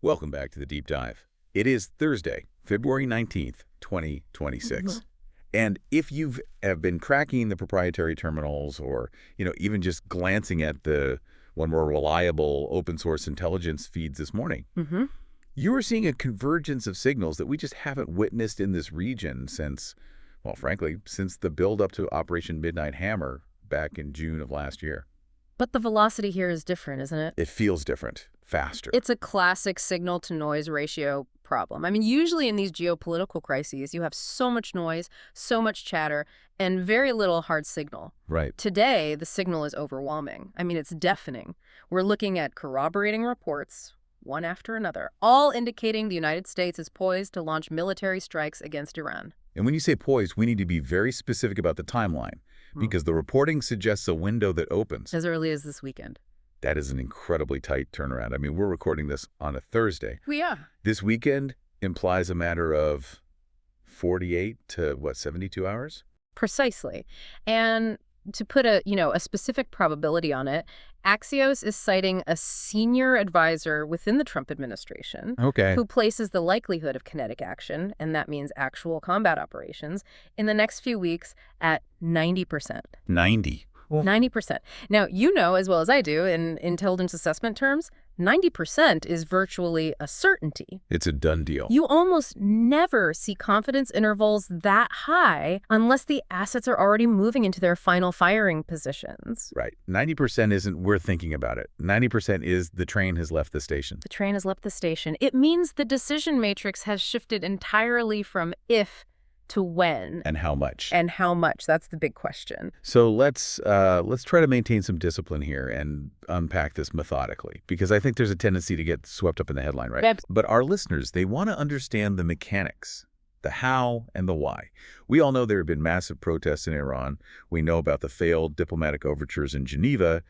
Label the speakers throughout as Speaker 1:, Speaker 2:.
Speaker 1: Welcome back to the Deep Dive. It is Thursday, February 19th, 2026. And if have been cracking the proprietary terminals or, even just glancing at the one more reliable open source intelligence feeds this morning, you are seeing a convergence of signals that we just haven't witnessed in this region since, well, frankly, since the build-up to Operation Midnight Hammer back in June of last year.
Speaker 2: But the velocity here is different, isn't it?
Speaker 1: It feels different, faster.
Speaker 2: It's a classic signal-to-noise ratio problem. I mean, usually in these geopolitical crises, you have so much noise, so much chatter, and very little hard signal.
Speaker 1: Right.
Speaker 2: Today, the signal is overwhelming. I mean, it's deafening. We're looking at corroborating reports, one after another, all indicating the United States is poised to launch military strikes against Iran.
Speaker 1: And when you say poised, we need to be very specific about the timeline, because the reporting suggests a window that opens
Speaker 2: as early as this weekend.
Speaker 1: That is an incredibly tight turnaround. I mean, we're recording this on a Thursday.
Speaker 2: We are.
Speaker 1: This weekend implies a matter of 48 to, 72 hours?
Speaker 2: Precisely. And to put a specific probability on it, Axios is citing a senior advisor within the Trump administration who places the likelihood of kinetic action, and that means actual combat operations, in the next few weeks at 90%.
Speaker 1: 90?
Speaker 2: 90%. Now, you know as well as I do, in intelligence assessment terms, 90% is virtually a certainty.
Speaker 1: It's a done deal.
Speaker 2: You almost never see confidence intervals that high unless the assets are already moving into their final firing positions.
Speaker 1: Right. 90% isn't we're thinking about it. 90% is the train has left the station.
Speaker 2: The train has left the station. It means the decision matrix has shifted entirely from if to when.
Speaker 1: And how much.
Speaker 2: And how much. That's the big question.
Speaker 1: So let's try to maintain some discipline here and unpack this methodically, because I think there's a tendency to get swept up in the headline, right? But our listeners, they want to understand the mechanics, the how and the why. We all know there have been massive protests in Iran. We know about the failed diplomatic overtures in Geneva,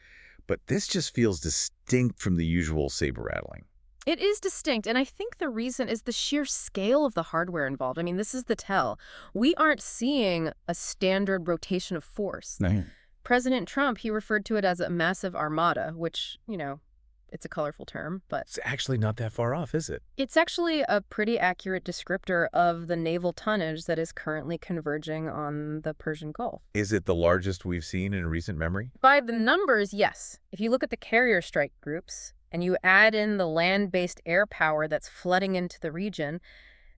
Speaker 1: but this just feels distinct from the usual saber-rattling.
Speaker 2: It is distinct, and I think the reason is the sheer scale of the hardware involved. I mean, this is the tell. We aren't seeing a standard rotation of force.
Speaker 1: No.
Speaker 2: President Trump, he referred to it as a massive armada, which, it's a colorful term, but
Speaker 1: it's actually not that far off, is it?
Speaker 2: It's actually a pretty accurate descriptor of the naval tonnage that is currently converging on the Persian Gulf.
Speaker 1: Is it the largest we've seen in recent memory?
Speaker 2: By the numbers, yes. If you look at the carrier strike groups, and you add in the land-based air power that's flooding into the region,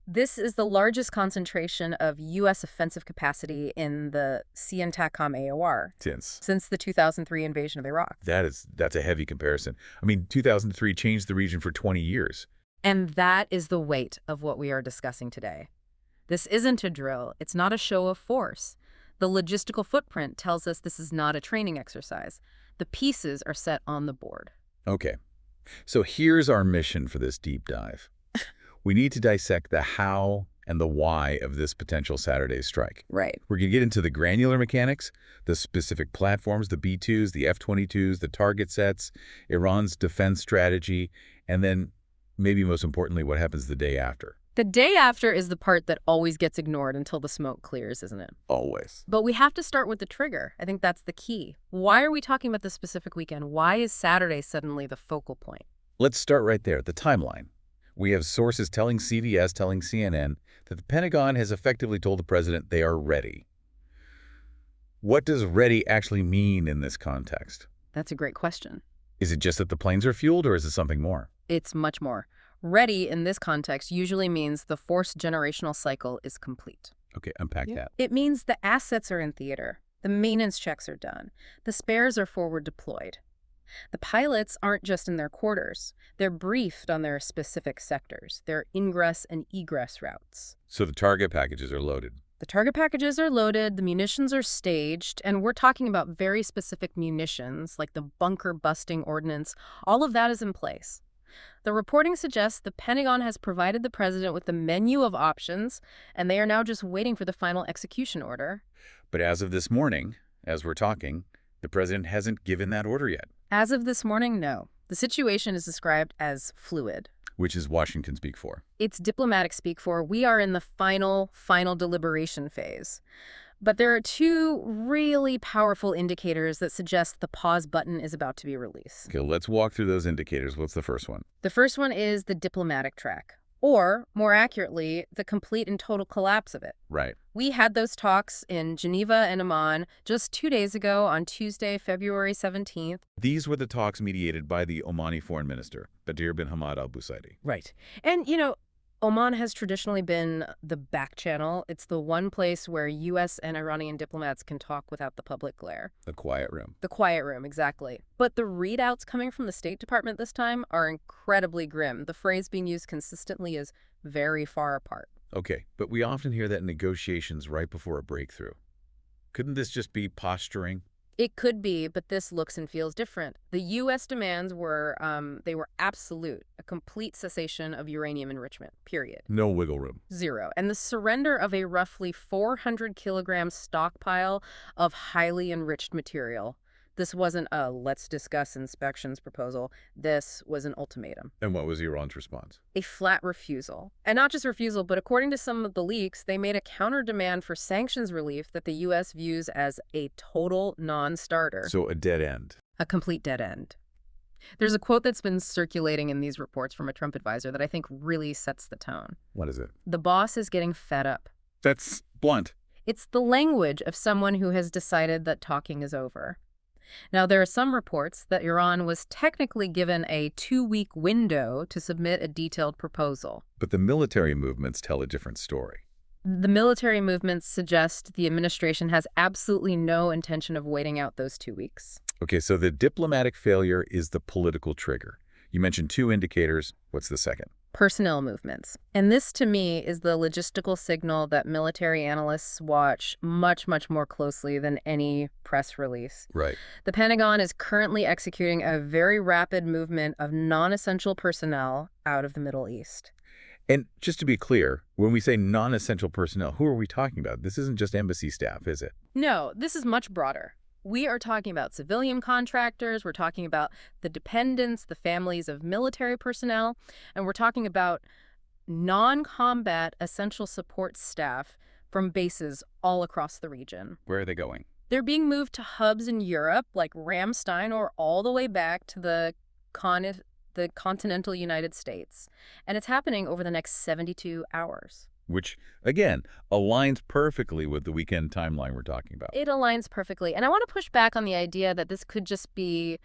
Speaker 2: this is the largest concentration of U.S. offensive capacity in the CENTACOM AOR since the 2003 invasion of Iraq.
Speaker 1: That's a heavy comparison. I mean, 2003 changed the region for 20 years.
Speaker 2: And that is the weight of what we are discussing today. This isn't a drill. It's not a show of force. The logistical footprint tells us this is not a training exercise. The pieces are set on the board.
Speaker 1: Okay. So here's our mission for this deep dive. We need to dissect the how and the why of this potential Saturday strike.
Speaker 2: Right.
Speaker 1: We're going to get into the granular mechanics, the specific platforms, the B-2s, the F-22s, the target sets, Iran's defense strategy, and then, maybe most importantly, what happens the day after.
Speaker 2: The day after is the part that always gets ignored until the smoke clears, isn't it?
Speaker 1: Always.
Speaker 2: But we have to start with the trigger. I think that's the key. Why are we talking about this specific weekend? Why is Saturday suddenly the focal point?
Speaker 1: Let's start right there, the timeline. We have sources telling CBS, telling CNN, that the Pentagon has effectively told the president they are ready. What does ready actually mean in this context?
Speaker 2: That's a great question.
Speaker 1: Is it just that the planes are fueled, or is it something more?
Speaker 2: It's much more. Ready in this context usually means the force generational cycle is complete.
Speaker 1: Okay, unpack that.
Speaker 2: It means the assets are in theater. The maintenance checks are done. The spares are forward deployed. The pilots aren't just in their quarters. They're briefed on their specific sectors, their ingress and egress routes.
Speaker 1: So the target packages are loaded.
Speaker 2: The target packages are loaded, the munitions are staged, and we're talking about very specific munitions, like the bunker-busting ordnance. All of that is in place. The reporting suggests the Pentagon has provided the president with the menu of options, and they are now just waiting for the final execution order.
Speaker 1: But as of this morning, as we're talking, the president hasn't given that order yet.
Speaker 2: As of this morning, no. The situation is described as fluid.
Speaker 1: Which is Washington speak for?
Speaker 2: It's diplomatic speak for we are in the final deliberation phase. But there are two really powerful indicators that suggest the pause button is about to be released.
Speaker 1: Okay, let's walk through those indicators. What's the first one?
Speaker 2: The first one is the diplomatic track, or, more accurately, the complete and total collapse of it.
Speaker 1: Right.
Speaker 2: We had those talks in Geneva and Oman just 2 days ago on Tuesday, February 17th.
Speaker 1: These were the talks mediated by the Omani foreign minister, Badr bin Hamad al-Busaidi.
Speaker 2: Right. And, Oman has traditionally been the Backchannel. It's the one place where U.S. and Iranian diplomats can talk without the public glare.
Speaker 1: The quiet room.
Speaker 2: The quiet room, exactly. But the readouts coming from the State Department this time are incredibly grim. The phrase being used consistently is very far apart.
Speaker 1: Okay, but we often hear that in negotiations right before a breakthrough. Couldn't this just be posturing?
Speaker 2: It could be, but this looks and feels different. The U.S. demands were, they were absolute, a complete cessation of uranium enrichment, period.
Speaker 1: No wiggle room.
Speaker 2: Zero. And the surrender of a roughly 400-kilogram stockpile of highly enriched material. This wasn't a let's discuss inspections proposal. This was an ultimatum.
Speaker 1: And what was Iran's response?
Speaker 2: A flat refusal. And not just refusal, but according to some of the leaks, they made a counter-demand for sanctions relief that the U.S. views as a total non-starter.
Speaker 1: So a dead end.
Speaker 2: A complete dead end. There's a quote that's been circulating in these reports from a Trump advisor that I think really sets the tone.
Speaker 1: What is it?
Speaker 2: The boss is getting fed up.
Speaker 1: That's blunt.
Speaker 2: It's the language of someone who has decided that talking is over. Now, there are some reports that Iran was technically given a 2-week window to submit a detailed proposal.
Speaker 1: But the military movements tell a different story.
Speaker 2: The military movements suggest the administration has absolutely no intention of waiting out those 2 weeks.
Speaker 1: Okay, so the diplomatic failure is the political trigger. You mentioned two indicators. What's the second?
Speaker 2: Personnel movements. And this, to me, is the logistical signal that military analysts watch much, much more closely than any press release.
Speaker 1: Right.
Speaker 2: The Pentagon is currently executing a very rapid movement of non-essential personnel out of the Middle East.
Speaker 1: And just to be clear, when we say non-essential personnel, who are we talking about? This isn't just embassy staff, is it?
Speaker 2: No, this is much broader. We are talking about civilian contractors, we're talking about the dependents, the families of military personnel, and we're talking about non-combat essential support staff from bases all across the region.
Speaker 1: Where are they going?
Speaker 2: They're being moved to hubs in Europe, like Ramstein, or all the way back to the continental United States. And it's happening over the next 72 hours.
Speaker 1: Which, again, aligns perfectly with the weekend timeline we're talking about.
Speaker 2: It aligns perfectly. And I want to push back on the idea that this could just be,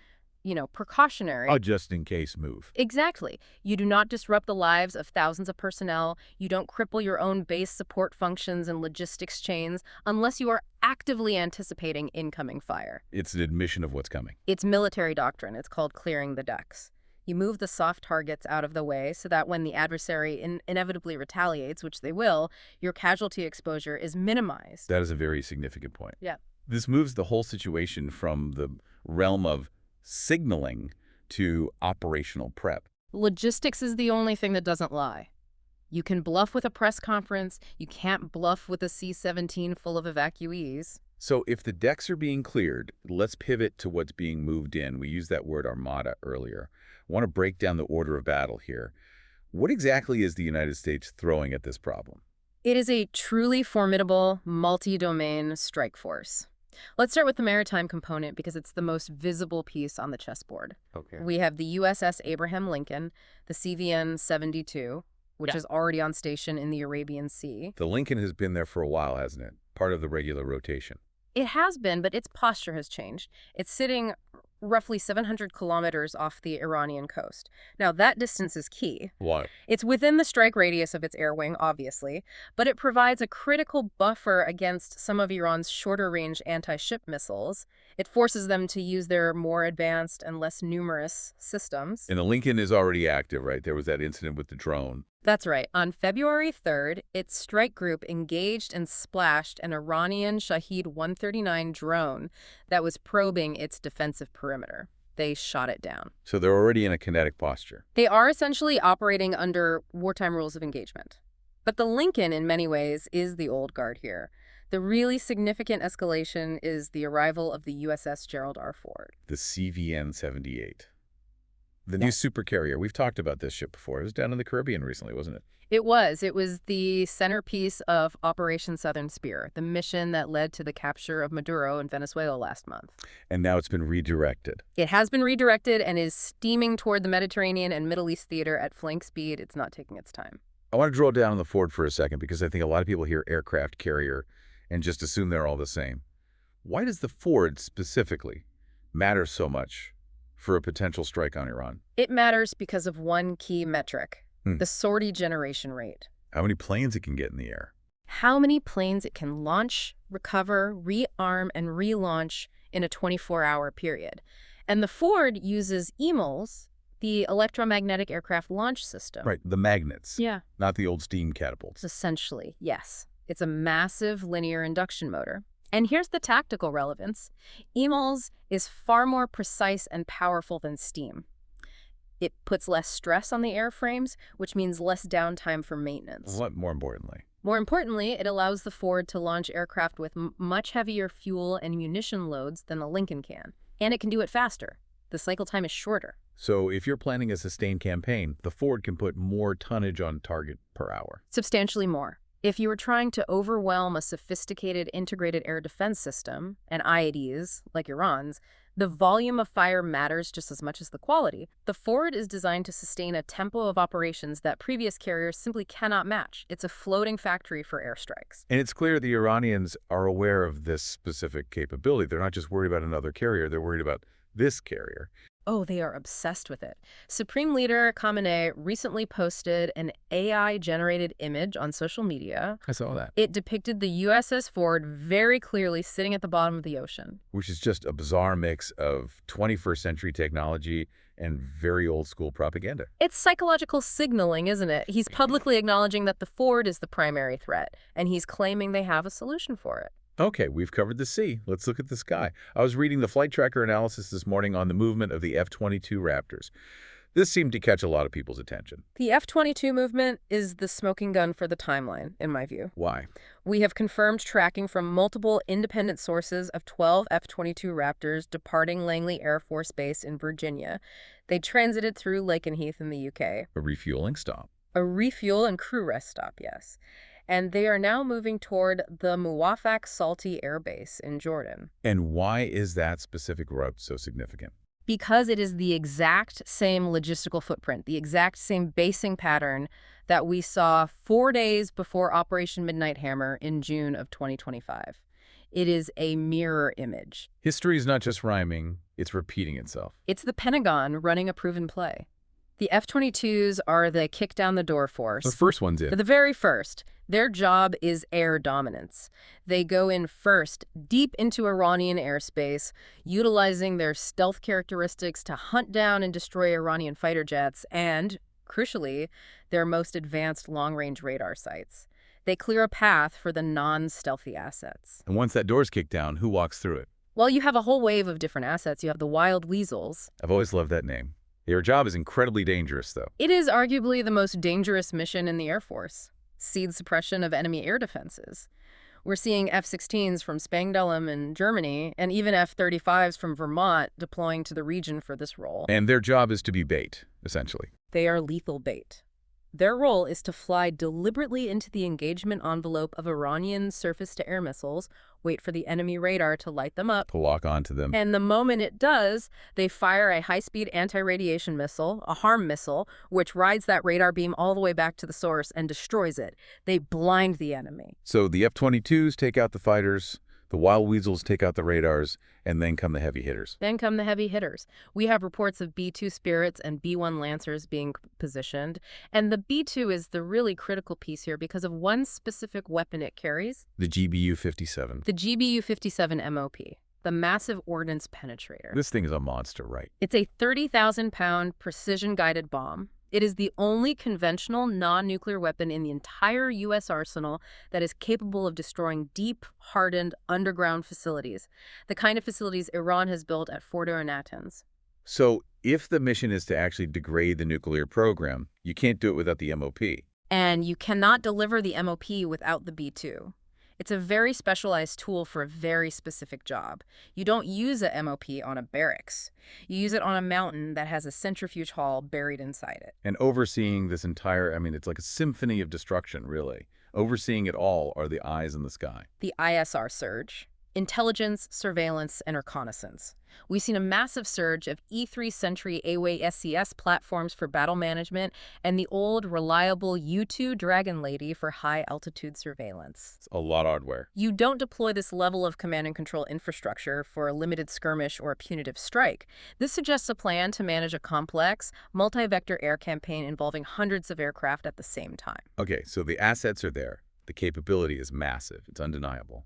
Speaker 2: precautionary.
Speaker 1: A just-in-case move.
Speaker 2: Exactly. You do not disrupt the lives of thousands of personnel. You don't cripple your own base support functions and logistics chains unless you are actively anticipating incoming fire.
Speaker 1: It's an admission of what's coming.
Speaker 2: It's military doctrine. It's called clearing the decks. You move the soft targets out of the way so that when the adversary inevitably retaliates, which they will, your casualty exposure is minimized.
Speaker 1: That is a very significant point.
Speaker 2: Yeah.
Speaker 1: This moves the whole situation from the realm of signaling to operational prep.
Speaker 2: Logistics is the only thing that doesn't lie. You can bluff with a press conference. You can't bluff with a C-17 full of evacuees.
Speaker 1: So if the decks are being cleared, let's pivot to what's being moved in. We used that word Armada earlier. I want to break down the order of battle here. What exactly is the United States throwing at this problem?
Speaker 2: It is a truly formidable, multi-domain strike force. Let's start with the maritime component because it's the most visible piece on the chessboard.
Speaker 1: Okay.
Speaker 2: We have the USS Abraham Lincoln, the CVN-72, which is already on station in the Arabian Sea.
Speaker 1: The Lincoln has been there for a while, hasn't it? Part of the regular rotation.
Speaker 2: It has been, but its posture has changed. It's sitting roughly 700 kilometers off the Iranian coast. Now, that distance is key.
Speaker 1: Why?
Speaker 2: It's within the strike radius of its air wing, obviously, but it provides a critical buffer against some of Iran's shorter-range anti-ship missiles. It forces them to use their more advanced and less numerous systems.
Speaker 1: And the Lincoln is already active, right? There was that incident with the drone.
Speaker 2: That's right. On February 3rd, its strike group engaged and splashed an Iranian Shahed 139 drone that was probing its defensive perimeter. They shot it down.
Speaker 1: So they're already in a kinetic posture.
Speaker 2: They are essentially operating under wartime rules of engagement. But the Lincoln, in many ways, is the old guard here. The really significant escalation is the arrival of the USS Gerald R.
Speaker 1: The CVN-78. The new supercarrier. We've talked about this ship before. It was down in the Caribbean recently, wasn't it?
Speaker 2: It was. It was the centerpiece of Operation Southern Spear, the mission that led to the capture of Maduro in Venezuela last month.
Speaker 1: And now it's been redirected.
Speaker 2: It has been redirected and is steaming toward the Mediterranean and Middle East theater at flank speed. It's not taking its time.
Speaker 1: I want to drill down on the Ford for a second because I think a lot of people hear aircraft carrier and just assume they're all the same. Why does the Ford specifically matter so much for a potential strike on Iran?
Speaker 2: It matters because of one key metric, the sortie generation rate.
Speaker 1: How many planes it can get in the air.
Speaker 2: How many planes it can launch, recover, rearm, and relaunch in a 24-hour period. And the Ford uses EMLS, the electromagnetic aircraft launch system.
Speaker 1: Right, the magnets.
Speaker 2: Yeah.
Speaker 1: Not the old steam catapults.
Speaker 2: Essentially, yes. It's a massive linear induction motor. And here's the tactical relevance. EMLS is far more precise and powerful than steam. It puts less stress on the airframes, which means less downtime for maintenance.
Speaker 1: What more importantly?
Speaker 2: More importantly, it allows the Ford to launch aircraft with much heavier fuel and munition loads than the Lincoln can. And it can do it faster. The cycle time is shorter.
Speaker 1: So if you're planning a sustained campaign, the Ford can put more tonnage on target per hour.
Speaker 2: Substantially more. If you were trying to overwhelm a sophisticated integrated air defense system, and IEDs, like Iran's, the volume of fire matters just as much as the quality. The Ford is designed to sustain a tempo of operations that previous carriers simply cannot match. It's a floating factory for airstrikes.
Speaker 1: And it's clear the Iranians are aware of this specific capability. They're not just worried about another carrier, they're worried about this carrier.
Speaker 2: Oh, they are obsessed with it. Supreme Leader Khamenei recently posted an AI-generated image on social media.
Speaker 1: I saw that.
Speaker 2: It depicted the USS Ford very clearly sitting at the bottom of the ocean.
Speaker 1: Which is just a bizarre mix of 21st century technology and very old school propaganda.
Speaker 2: It's psychological signaling, isn't it? He's publicly acknowledging that the Ford is the primary threat, and he's claiming they have a solution for it.
Speaker 1: Okay, we've covered the sea. Let's look at the sky. I was reading the flight tracker analysis this morning on the movement of the F-22 Raptors. This seemed to catch a lot of people's attention.
Speaker 2: The F-22 movement is the smoking gun for the timeline, in my view.
Speaker 1: Why?
Speaker 2: We have confirmed tracking from multiple independent sources of 12 F-22 Raptors departing Langley Air Force Base in Virginia. They transited through Lakenheath in the UK.
Speaker 1: A refueling stop.
Speaker 2: A refuel and crew rest stop, yes. And they are now moving toward the Muwafaq Salti Air Base in Jordan.
Speaker 1: And why is that specific route so significant?
Speaker 2: Because it is the exact same logistical footprint, the exact same basing pattern that we saw 4 days before Operation Midnight Hammer in June of 2025. It is a mirror image.
Speaker 1: History is not just rhyming, it's repeating itself.
Speaker 2: It's the Pentagon running a proven play. The F-22s are the kick-down-the-door force.
Speaker 1: The first one's in.
Speaker 2: The very first. Their job is air dominance. They go in first, deep into Iranian airspace, utilizing their stealth characteristics to hunt down and destroy Iranian fighter jets and, crucially, their most advanced long-range radar sites. They clear a path for the non-stealthy assets.
Speaker 1: And once that door's kicked down, who walks through it?
Speaker 2: Well, you have a whole wave of different assets. You have the wild weasels.
Speaker 1: I've always loved that name. Your job is incredibly dangerous, though.
Speaker 2: It is arguably the most dangerous mission in the Air Force. Seed suppression of enemy air defenses. We're seeing F-16s from Spangdahlem in Germany and even F-35s from Vermont deploying to the region for this role.
Speaker 1: And their job is to be bait, essentially.
Speaker 2: They are lethal bait. Their role is to fly deliberately into the engagement envelope of Iranian surface-to-air missiles, wait for the enemy radar to light them up,
Speaker 1: to lock onto them.
Speaker 2: And the moment it does, they fire a high-speed anti-radiation missile, a HARM missile, which rides that radar beam all the way back to the source and destroys it. They blind the enemy.
Speaker 1: So the F-22s take out the fighters, the wild weasels take out the radars, and then come the heavy hitters.
Speaker 2: Then come the heavy hitters. We have reports of B-2 Spirits and B-1 Lancers being positioned. And the B-2 is the really critical piece here because of one specific weapon it carries.
Speaker 1: The GBU-57.
Speaker 2: The GBU-57 MOP. The massive ordnance penetrator.
Speaker 1: This thing is a monster, right?
Speaker 2: It's a 30,000-pound precision-guided bomb. It is the only conventional non-nuclear weapon in the entire U.S. arsenal that is capable of destroying deep, hardened, underground facilities, the kind of facilities Iran has built at Fordo and Natanz.
Speaker 1: So if the mission is to actually degrade the nuclear program, you can't do it without the MOP.
Speaker 2: And you cannot deliver the MOP without the B-2. It's a very specialized tool for a very specific job. You don't use a MOP on a barracks. You use it on a mountain that has a centrifuge hall buried inside it.
Speaker 1: And overseeing this entire, I mean, it's like a symphony of destruction, really. Overseeing it all are the eyes in the sky.
Speaker 2: The ISR surge. Intelligence, surveillance, and reconnaissance. We've seen a massive surge of E-3 Sentry AWACS platforms for battle management and the old, reliable U-2 Dragon Lady for high-altitude surveillance.
Speaker 1: It's a lot of hardware.
Speaker 2: You don't deploy this level of command and control infrastructure for a limited skirmish or a punitive strike. This suggests a plan to manage a complex, multi-vector air campaign involving hundreds of aircraft at the same time.
Speaker 1: Okay, so the assets are there. The capability is massive. It's undeniable.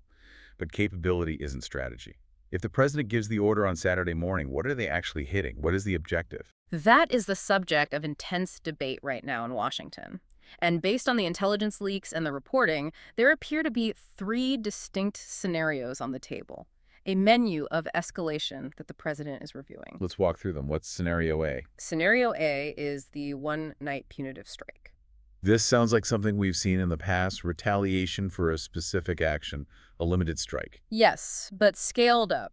Speaker 1: But capability isn't strategy. If the president gives the order on Saturday morning, what are they actually hitting? What is the objective?
Speaker 2: That is the subject of intense debate right now in Washington. And based on the intelligence leaks and the reporting, there appear to be 3 distinct scenarios on the table. A menu of escalation that the president is reviewing.
Speaker 1: Let's walk through them. What's scenario A?
Speaker 2: Scenario A is the one-night punitive strike.
Speaker 1: This sounds like something we've seen in the past, retaliation for a specific action, a limited strike.
Speaker 2: Yes, but scaled up.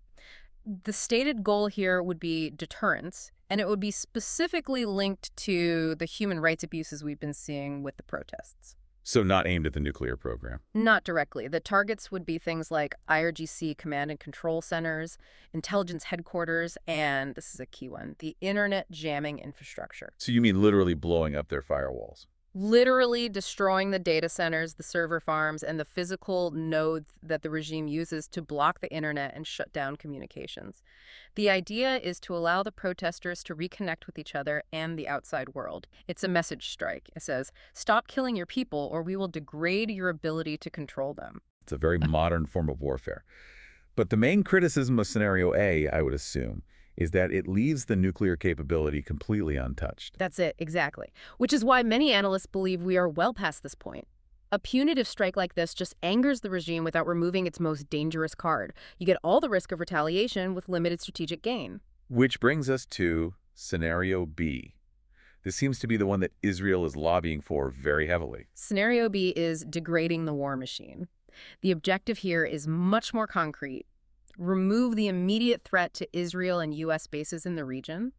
Speaker 2: The stated goal here would be deterrence, and it would be specifically linked to the human rights abuses we've been seeing with the protests.
Speaker 1: So not aimed at the nuclear program?
Speaker 2: Not directly. The targets would be things like IRGC command and control centers, intelligence headquarters, and, this is a key one, the internet jamming infrastructure.
Speaker 1: So you mean literally blowing up their firewalls?
Speaker 2: Literally destroying the data centers, the server farms, and the physical nodes that the regime uses to block the internet and shut down communications. The idea is to allow the protesters to reconnect with each other and the outside world. It's a message strike. It says, stop killing your people or we will degrade your ability to control them.
Speaker 1: It's a very modern form of warfare. But the main criticism of scenario A, I would assume, is that it leaves the nuclear capability completely untouched.
Speaker 2: That's it, exactly. Which is why many analysts believe we are well past this point. A punitive strike like this just angers the regime without removing its most dangerous card. You get all the risk of retaliation with limited strategic gain.
Speaker 1: Which brings us to scenario B. This seems to be the one that Israel is lobbying for very heavily.
Speaker 2: Scenario B is degrading the war machine. The objective here is much more concrete. Remove the immediate threat to Israel and U.S. bases in the region.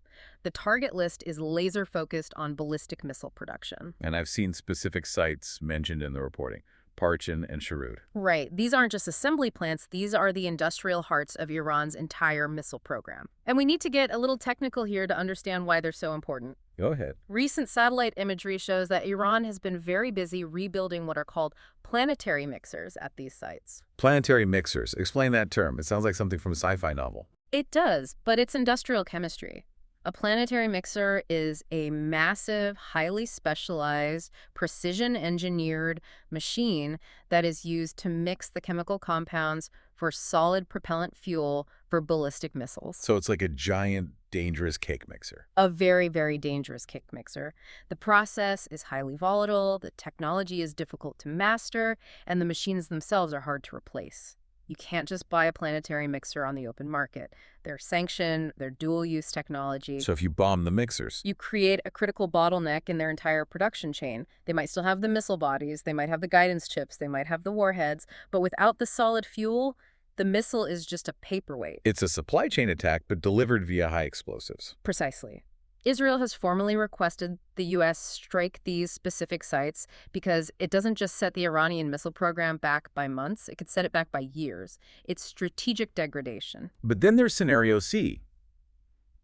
Speaker 2: The target list is laser-focused on ballistic missile production.
Speaker 1: And I've seen specific sites mentioned in the reporting, Persian and Sharud.
Speaker 2: Right. These aren't just assembly plants. These are the industrial hearts of Iran's entire missile program. And we need to get a little technical here to understand why they're so important.
Speaker 1: Go ahead.
Speaker 2: Recent satellite imagery shows that Iran has been very busy rebuilding what are called planetary mixers at these sites.
Speaker 1: Planetary mixers. Explain that term. It sounds like something from a sci-fi novel.
Speaker 2: It does, but it's industrial chemistry. A planetary mixer is a massive, highly specialized, precision-engineered machine that is used to mix the chemical compounds for solid propellant fuel for ballistic missiles.
Speaker 1: So it's like a giant, dangerous cake mixer.
Speaker 2: A very, very dangerous cake mixer. The process is highly volatile, the technology is difficult to master, and the machines themselves are hard to replace. You can't just buy a planetary mixer on the open market. They're sanctioned, they're dual-use technology.
Speaker 1: So if you bomb the mixers,
Speaker 2: you create a critical bottleneck in their entire production chain. They might still have the missile bodies, they might have the guidance chips, they might have the warheads, but without the solid fuel, the missile is just a paperweight.
Speaker 1: It's a supply chain attack, but delivered via high explosives.
Speaker 2: Precisely. Israel has formally requested the U.S. strike these specific sites because it doesn't just set the Iranian missile program back by months, it could set it back by years. It's strategic degradation.
Speaker 1: But then there's scenario C.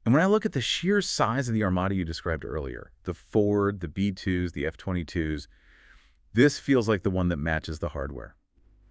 Speaker 1: And when I look at the sheer size of the Armada you described earlier, the Ford, the B-2s, the F-22s, this feels like the one that matches the hardware.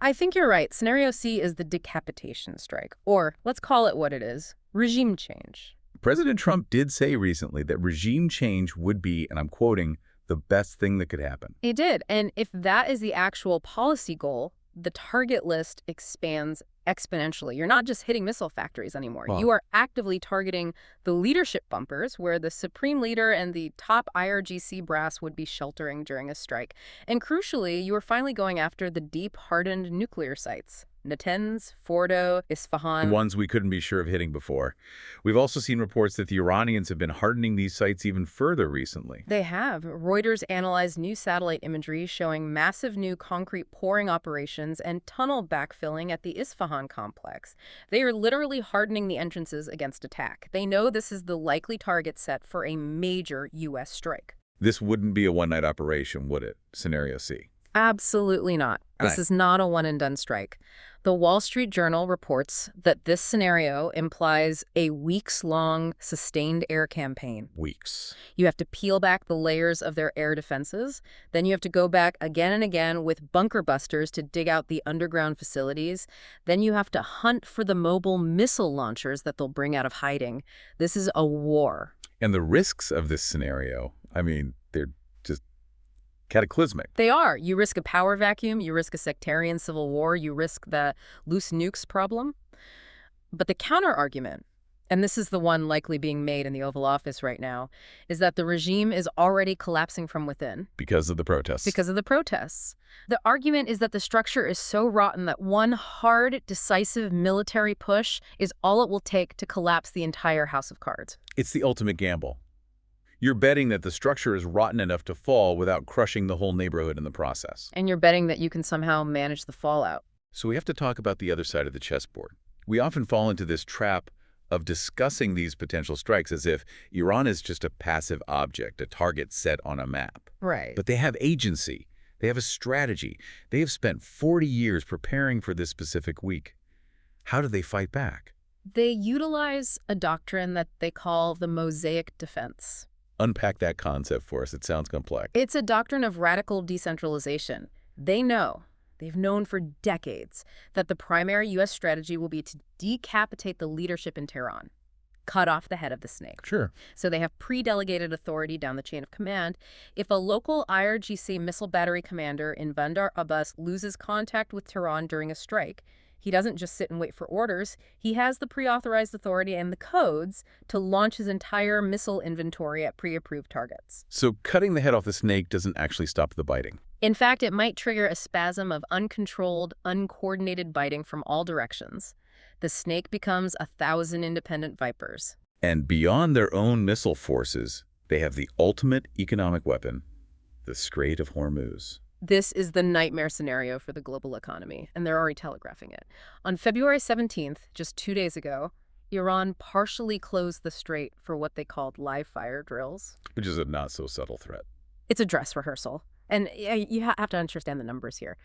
Speaker 2: I think you're right. Scenario C is the decapitation strike, or let's call it what it is, regime change.
Speaker 1: President Trump did say recently that regime change would be, and I'm quoting, the best thing that could happen.
Speaker 2: He did. And if that is the actual policy goal, the target list expands exponentially. You're not just hitting missile factories anymore.
Speaker 1: Wow.
Speaker 2: You are actively targeting the leadership bumpers where the supreme leader and the top IRGC brass would be sheltering during a strike. And crucially, you are finally going after the deep, hardened nuclear sites. Natanz, Fordo, Isfahan.
Speaker 1: The ones we couldn't be sure of hitting before. We've also seen reports that the Iranians have been hardening these sites even further recently.
Speaker 2: They have. Reuters analyzed new satellite imagery showing massive new concrete pouring operations and tunnel backfilling at the Isfahan complex. They are literally hardening the entrances against attack. They know this is the likely target set for a major U.S. strike.
Speaker 1: This wouldn't be a one-night operation, would it? Scenario C.
Speaker 2: Absolutely not. This is not a one-and-done strike. The Wall Street Journal reports that this scenario implies a weeks-long sustained air campaign.
Speaker 1: Weeks.
Speaker 2: You have to peel back the layers of their air defenses. Then you have to go back again and again with bunker busters to dig out the underground facilities. Then you have to hunt for the mobile missile launchers that they'll bring out of hiding. This is a war.
Speaker 1: And the risks of this scenario, I mean, they're just cataclysmic.
Speaker 2: They are. You risk a power vacuum, you risk a sectarian civil war, you risk the loose nukes problem. But the counter-argument, and this is the one likely being made in the Oval Office right now, is that the regime is already collapsing from within.
Speaker 1: Because of the protests.
Speaker 2: Because of the protests. The argument is that the structure is so rotten that one hard, decisive military push is all it will take to collapse the entire house of cards.
Speaker 1: It's the ultimate gamble. You're betting that the structure is rotten enough to fall without crushing the whole neighborhood in the process.
Speaker 2: And you're betting that you can somehow manage the fallout.
Speaker 1: So we have to talk about the other side of the chessboard. We often fall into this trap of discussing these potential strikes as if Iran is just a passive object, a target set on a map.
Speaker 2: Right.
Speaker 1: But they have agency. They have a strategy. They have spent 40 years preparing for this specific week. How do they fight back?
Speaker 2: They utilize a doctrine that they call the Mosaic Defense.
Speaker 1: Unpack that concept for us. It sounds complex.
Speaker 2: It's a doctrine of radical decentralization. They know, they've known for decades, that the primary U.S. strategy will be to decapitate the leadership in Tehran, cut off the head of the snake.
Speaker 1: Sure.
Speaker 2: So they have pre-delegated authority down the chain of command. If a local IRGC missile battery commander in Bandar Abbas loses contact with Tehran during a strike, he doesn't just sit and wait for orders. He has the pre-authorized authority and the codes to launch his entire missile inventory at pre-approved targets.
Speaker 1: So cutting the head off the snake doesn't actually stop the biting.
Speaker 2: In fact, it might trigger a spasm of uncontrolled, uncoordinated biting from all directions. The snake becomes 1,000 independent vipers.
Speaker 1: And beyond their own missile forces, they have the ultimate economic weapon, the Strait of Hormuz.
Speaker 2: This is the nightmare scenario for the global economy, and they're already telegraphing it. On February 17th, just 2 days ago, Iran partially closed the strait for what they called live fire drills.
Speaker 1: Which is a not-so-subtle threat.
Speaker 2: It's a dress rehearsal. And you have to understand the numbers here.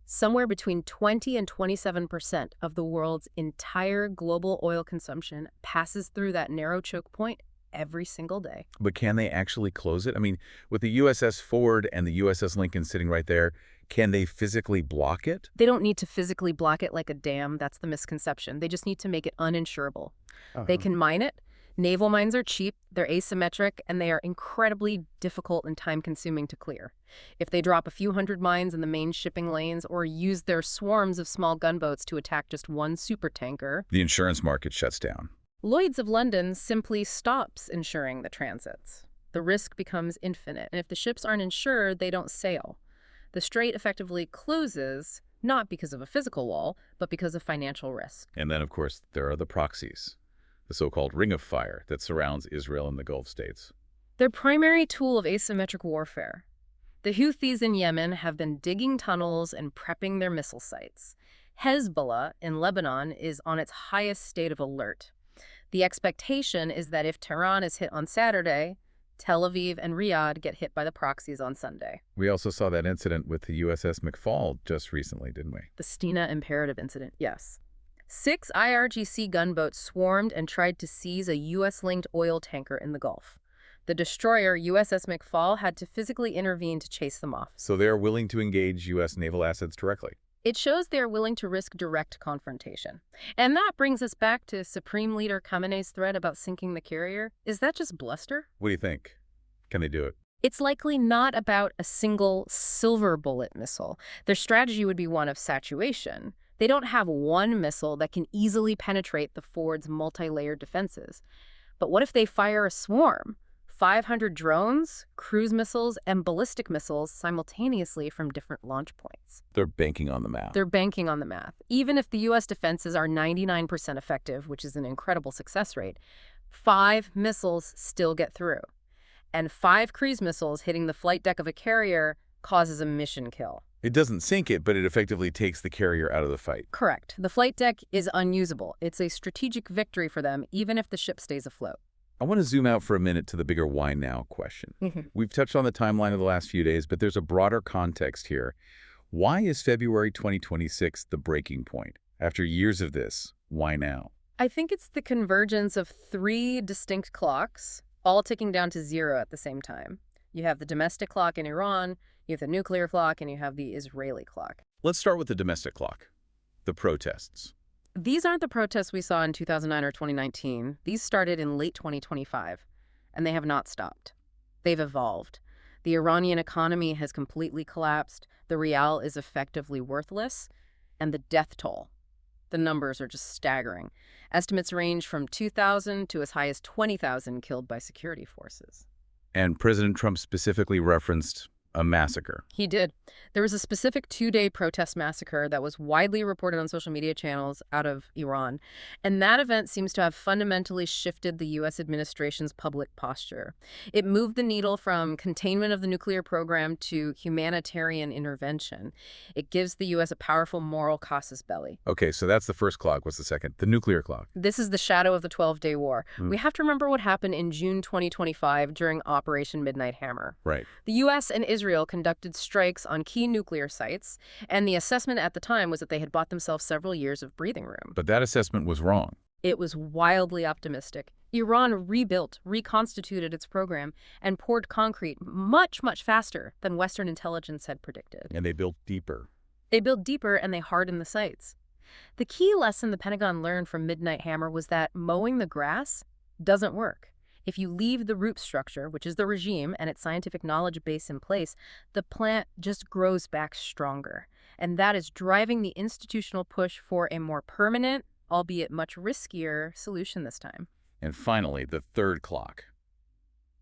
Speaker 2: Somewhere between 20 and 27% of the world's entire global oil consumption passes through that narrow choke point every single day.
Speaker 1: But can they actually close it? I mean, with the USS Ford and the USS Lincoln sitting right there, can they physically block it?
Speaker 2: They don't need to physically block it like a dam. That's the misconception. They just need to make it uninsurable. They can mine it. Naval mines are cheap, they're asymmetric, and they are incredibly difficult and time-consuming to clear. If they drop a few hundred mines in the main shipping lanes or use their swarms of small gunboats to attack just one supertanker,
Speaker 1: the insurance market shuts down.
Speaker 2: Lloyd's of London simply stops insuring the transits. The risk becomes infinite, and if the ships aren't insured, they don't sail. The strait effectively closes, not because of a physical wall, but because of financial risk.
Speaker 1: And then, of course, there are the proxies, the so-called ring of fire that surrounds Israel and the Gulf states.
Speaker 2: Their primary tool of asymmetric warfare. The Houthis in Yemen have been digging tunnels and prepping their missile sites. Hezbollah in Lebanon is on its highest state of alert. The expectation is that if Tehran is hit on Saturday, Tel Aviv and Riyadh get hit by the proxies on Sunday.
Speaker 1: We also saw that incident with the USS McFall just recently, didn't we?
Speaker 2: The Stina Imperative incident, yes. 6 IRGC gunboats swarmed and tried to seize a U.S.-linked oil tanker in the Gulf. The destroyer USS McFall had to physically intervene to chase them off.
Speaker 1: So they're willing to engage U.S. naval assets directly.
Speaker 2: It shows they're willing to risk direct confrontation. And that brings us back to Supreme Leader Khamenei's threat about sinking the carrier. Is that just bluster?
Speaker 1: What do you think? Can they do it?
Speaker 2: It's likely not about a single silver bullet missile. Their strategy would be one of saturation. They don't have one missile that can easily penetrate the Ford's multi-layered defenses. But what if they fire a swarm? 500 drones, cruise missiles, and ballistic missiles simultaneously from different launch points.
Speaker 1: They're banking on the math.
Speaker 2: They're banking on the math. Even if the U.S. defenses are 99% effective, which is an incredible success rate, 5 missiles still get through. And 5 cruise missiles hitting the flight deck of a carrier causes a mission kill.
Speaker 1: It doesn't sink it, but it effectively takes the carrier out of the fight.
Speaker 2: Correct. The flight deck is unusable. It's a strategic victory for them, even if the ship stays afloat.
Speaker 1: I want to zoom out for a minute to the bigger why now question. We've touched on the timeline of the last few days, but there's a broader context here. Why is February 2026 the breaking point? After years of this, why now?
Speaker 2: I think it's the convergence of 3 distinct clocks, all ticking down to 0 at the same time. You have the domestic clock in Iran, you have the nuclear clock, and you have the Israeli clock.
Speaker 1: Let's start with the domestic clock, the protests.
Speaker 2: These aren't the protests we saw in 2009 or 2019. These started in late 2025, and they have not stopped. They've evolved. The Iranian economy has completely collapsed, the rial is effectively worthless, and the death toll. The numbers are just staggering. Estimates range from 2,000 to as high as 20,000 killed by security forces.
Speaker 1: And President Trump specifically referenced a massacre.
Speaker 2: He did. There was a specific 2-day protest massacre that was widely reported on social media channels out of Iran. And that event seems to have fundamentally shifted the U.S. administration's public posture. It moved the needle from containment of the nuclear program to humanitarian intervention. It gives the U.S. a powerful moral casus belli.
Speaker 1: Okay, so that's the first clock. What's the second? The nuclear clock.
Speaker 2: This is the shadow of the 12-day war. We have to remember what happened in June 2025 during Operation Midnight Hammer.
Speaker 1: Right.
Speaker 2: The U.S. and Israel conducted strikes on key nuclear sites, and the assessment at the time was that they had bought themselves several years of breathing room.
Speaker 1: But that assessment was wrong.
Speaker 2: It was wildly optimistic. Iran rebuilt, reconstituted its program, and poured concrete much, much faster than Western intelligence had predicted.
Speaker 1: And they built deeper.
Speaker 2: They built deeper, and they hardened the sites. The key lesson the Pentagon learned from Midnight Hammer was that mowing the grass doesn't work. If you leave the root structure, which is the regime and its scientific knowledge base in place, the plant just grows back stronger. And that is driving the institutional push for a more permanent, albeit much riskier, solution this time.
Speaker 1: And finally, the third clock,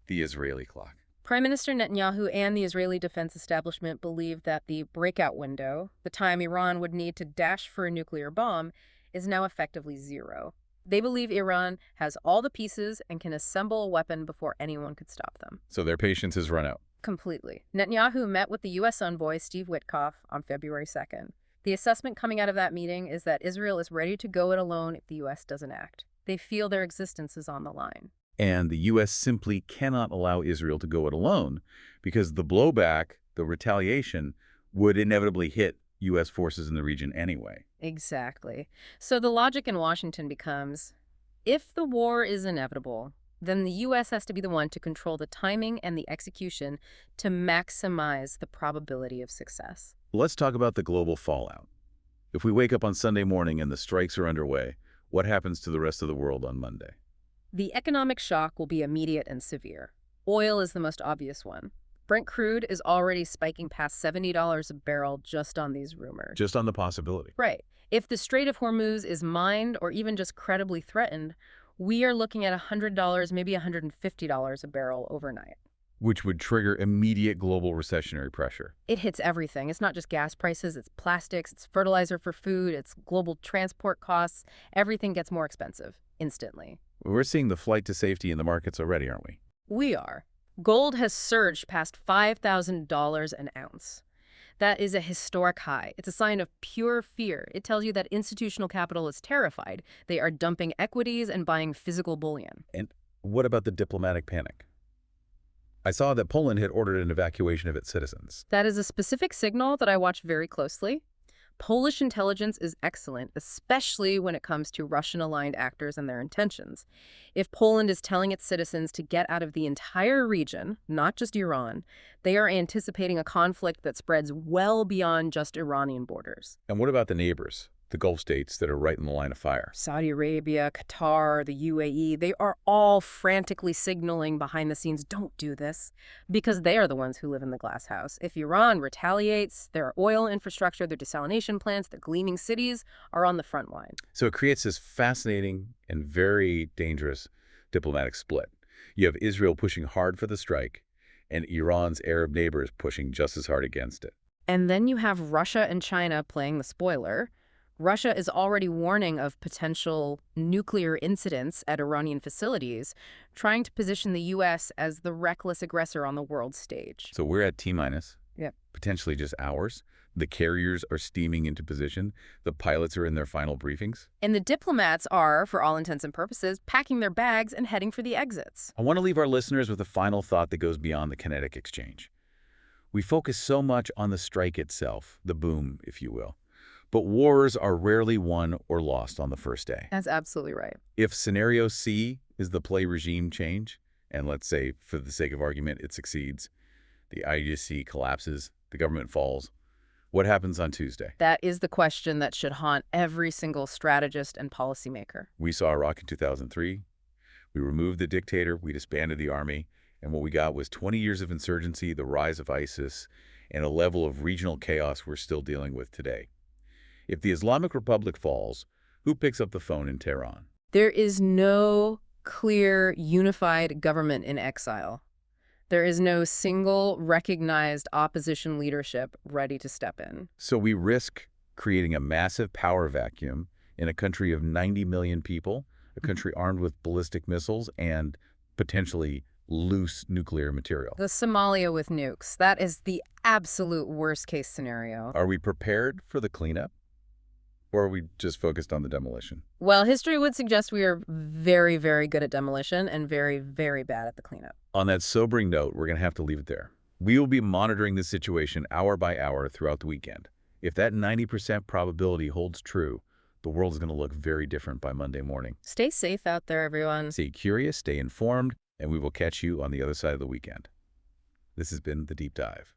Speaker 1: the Israeli clock.
Speaker 2: Prime Minister Netanyahu and the Israeli defense establishment believe that the breakout window, the time Iran would need to dash for a nuclear bomb, is now effectively 0. They believe Iran has all the pieces and can assemble a weapon before anyone could stop them.
Speaker 1: So their patience has run out.
Speaker 2: Completely. Netanyahu met with the U.S. envoy, Steve Witkoff, on February 2nd. The assessment coming out of that meeting is that Israel is ready to go it alone if the U.S. doesn't act. They feel their existence is on the line.
Speaker 1: And the U.S. simply cannot allow Israel to go it alone because the blowback, the retaliation, would inevitably hit U.S. forces in the region anyway.
Speaker 2: Exactly. So the logic in Washington becomes, if the war is inevitable, then the U.S. has to be the one to control the timing and the execution to maximize the probability of success.
Speaker 1: Let's talk about the global fallout. If we wake up on Sunday morning and the strikes are underway, what happens to the rest of the world on Monday?
Speaker 2: The economic shock will be immediate and severe. Oil is the most obvious one. Brent crude is already spiking past $70 a barrel just on these rumors.
Speaker 1: Just on the possibility.
Speaker 2: Right. If the Strait of Hormuz is mined or even just credibly threatened, we are looking at $100, maybe $150 a barrel overnight.
Speaker 1: Which would trigger immediate global recessionary pressure.
Speaker 2: It hits everything. It's not just gas prices, it's plastics, it's fertilizer for food, it's global transport costs. Everything gets more expensive instantly.
Speaker 1: We're seeing the flight to safety in the markets already, aren't we?
Speaker 2: We are. Gold has surged past $5,000 an ounce. That is a historic high. It's a sign of pure fear. It tells you that institutional capital is terrified. They are dumping equities and buying physical bullion.
Speaker 1: And what about the diplomatic panic? I saw that Poland had ordered an evacuation of its citizens.
Speaker 2: That is a specific signal that I watch very closely. Polish intelligence is excellent, especially when it comes to Russian-aligned actors and their intentions. If Poland is telling its citizens to get out of the entire region, not just Iran, they are anticipating a conflict that spreads well beyond just Iranian borders.
Speaker 1: And what about the neighbors, the Gulf states that are right in the line of fire?
Speaker 2: Saudi Arabia, Qatar, the UAE, they are all frantically signaling behind the scenes, don't do this, because they are the ones who live in the glass house. If Iran retaliates, their oil infrastructure, their desalination plants, their gleaming cities are on the front line.
Speaker 1: So it creates this fascinating and very dangerous diplomatic split. You have Israel pushing hard for the strike, and Iran's Arab neighbors pushing just as hard against it.
Speaker 2: And then you have Russia and China playing the spoiler. Russia is already warning of potential nuclear incidents at Iranian facilities, trying to position the U.S. as the reckless aggressor on the world stage.
Speaker 1: So we're at T-minus,
Speaker 2: Yep.
Speaker 1: potentially just hours. The carriers are steaming into position. The pilots are in their final briefings.
Speaker 2: And the diplomats are, for all intents and purposes, packing their bags and heading for the exits.
Speaker 1: I want to leave our listeners with a final thought that goes beyond the kinetic exchange. We focus so much on the strike itself, the boom, if you will. But wars are rarely won or lost on the first day.
Speaker 2: That's absolutely right.
Speaker 1: If scenario C is the play regime change, and let's say, for the sake of argument, it succeeds, the IGC collapses, the government falls, what happens on Tuesday?
Speaker 2: That is the question that should haunt every single strategist and policymaker.
Speaker 1: We saw Iraq in 2003. We removed the dictator, we disbanded the army, and what we got was 20 years of insurgency, the rise of ISIS, and a level of regional chaos we're still dealing with today. If the Islamic Republic falls, who picks up the phone in Tehran?
Speaker 2: There is no clear, unified government in exile. There is no single, recognized opposition leadership ready to step in.
Speaker 1: So we risk creating a massive power vacuum in a country of 90 million people, a country armed with ballistic missiles and potentially loose nuclear material.
Speaker 2: The Somalia with nukes. That is the absolute worst-case scenario.
Speaker 1: Are we prepared for the cleanup? Or are we just focused on the demolition?
Speaker 2: Well, history would suggest we are very, very good at demolition and very, very bad at the cleanup.
Speaker 1: On that sobering note, we're going to have to leave it there. We will be monitoring this situation hour by hour throughout the weekend. If that 90% probability holds true, the world is going to look very different by Monday morning.
Speaker 2: Stay safe out there, everyone.
Speaker 1: Stay curious, stay informed, and we will catch you on the other side of the weekend. This has been The Deep Dive.